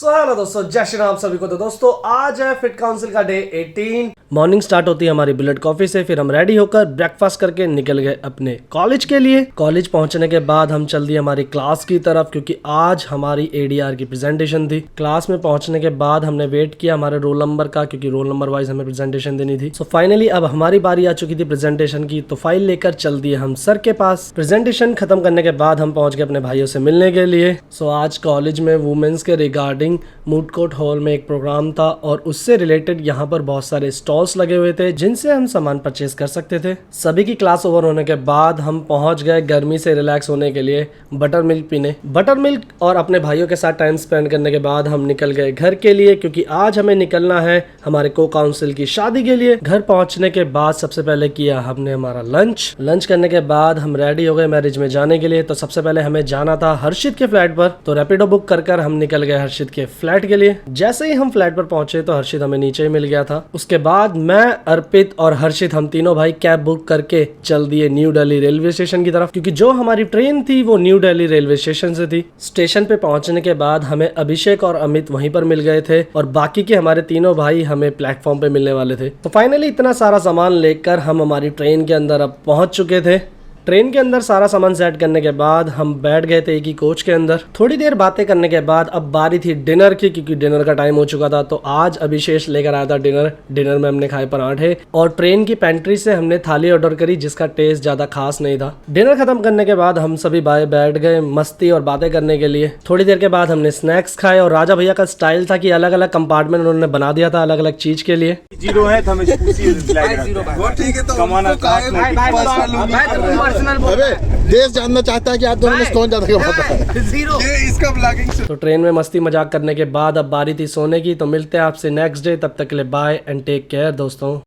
Hello दोस्तों, जय श्री राम सभी को। तो दोस्तों आज है फिट काउंसिल का डे 18। मॉर्निंग स्टार्ट होती है हमारी बुलेट कॉफी से, फिर हम रेडी होकर ब्रेकफास्ट करके निकल गए अपने कॉलेज के लिए। कॉलेज पहुंचने के बाद हम चल दिए हमारी क्लास की तरफ, क्योंकि आज हमारी एडीआर की प्रेजेंटेशन थी। क्लास में पहुंचने के बाद हमने वेट किया हमारे रोल नंबर का, क्योंकि रोल नंबर वाइज हमें प्रेजेंटेशन देनी थी। सो फाइनली अब हमारी बारी आ चुकी थी प्रेजेंटेशन की, तो फाइल लेकर चल दिए हम सर के पास। प्रेजेंटेशन खत्म करने के बाद हम पहुंच गए अपने भाइयों से मिलने के लिए। सो आज कॉलेज में वुमेन्स के रिगार्डिंग मूड कोर्ट हॉल में एक प्रोग्राम था, और उससे रिलेटेड यहाँ पर बहुत सारे स्टॉल्स लगे हुए थे जिनसे हम सामान परचेज कर सकते थे। सभी की क्लास ओवर होने के बाद हम पहुंच गए गर्मी से रिलैक्स होने के लिए बटर मिल्क पीने। बटर मिल्क और अपने भाइयों के साथ टाइम स्पेंड करने के बाद हम निकल गए घर के लिए, क्योंकि आज हमें निकलना है हमारे को काउंसिल की शादी के लिए। घर पहुंचने के बाद सबसे पहले किया हमने हमारा लंच करने के बाद हम रेडी हो गए मैरिज में जाने के लिए। तो सबसे पहले हमें जाना था हर्षित के फ्लैट पर, तो रैपिडो बुक कर हम निकल गए हर्षित के फ्लैट के लिए। जैसे ही हम फ्लैट पर पहुंचे तो हर्षित हमें नीचे ही मिल गया था। उसके बाद मैं, अर्पित और हर्षित हम तीनों भाई कैब बुक करके चल दिए न्यू दिल्ली रेलवे स्टेशन की तरफ, क्योंकि जो हमारी ट्रेन थी वो न्यू दिल्ली रेलवे स्टेशन से थी। स्टेशन पे पहुंचने के बाद हमें अभिषेक और अमित वहीं पर मिल गए थे, और बाकी के हमारे तीनों भाई हमें प्लेटफॉर्म पे मिलने वाले थे। तो फाइनली इतना सारा सामान लेकर हम हमारी ट्रेन के अंदर अब पहुंच चुके थे। ट्रेन के अंदर सारा सामान सेट करने के बाद हम बैठ गए थे एक ही कोच के अंदर। थोड़ी देर बातें करने के बाद अब बारी थी डिनर की, क्योंकि डिनर का टाइम हो चुका था। तो आज अभिषेक लेकर आया था डिनर में हमने खाए पराठे, और ट्रेन की पेंट्री से हमने थाली ऑर्डर करी जिसका टेस्ट ज्यादा खास नहीं था। डिनर खत्म करने के बाद हम सभी भाई बैठ गए मस्ती और बातें करने के लिए। थोड़ी देर के बाद हमने स्नैक्स खाए, और राजा भैया का स्टाइल था कि अलग अलग कंपार्टमेंट उन्होंने बना दिया था अलग अलग चीज के लिए। जीरो है तो हमें अबे देश जानना चाहता है कि आप दोनों में कौन ज्यादा कमाता है। ये इसका ब्लॉगिंग। तो ट्रेन में मस्ती मजाक करने के बाद अब बारी थी सोने की। तो मिलते हैं आपसे नेक्स्ट डे, तब तक के लिए बाय एंड टेक केयर दोस्तों।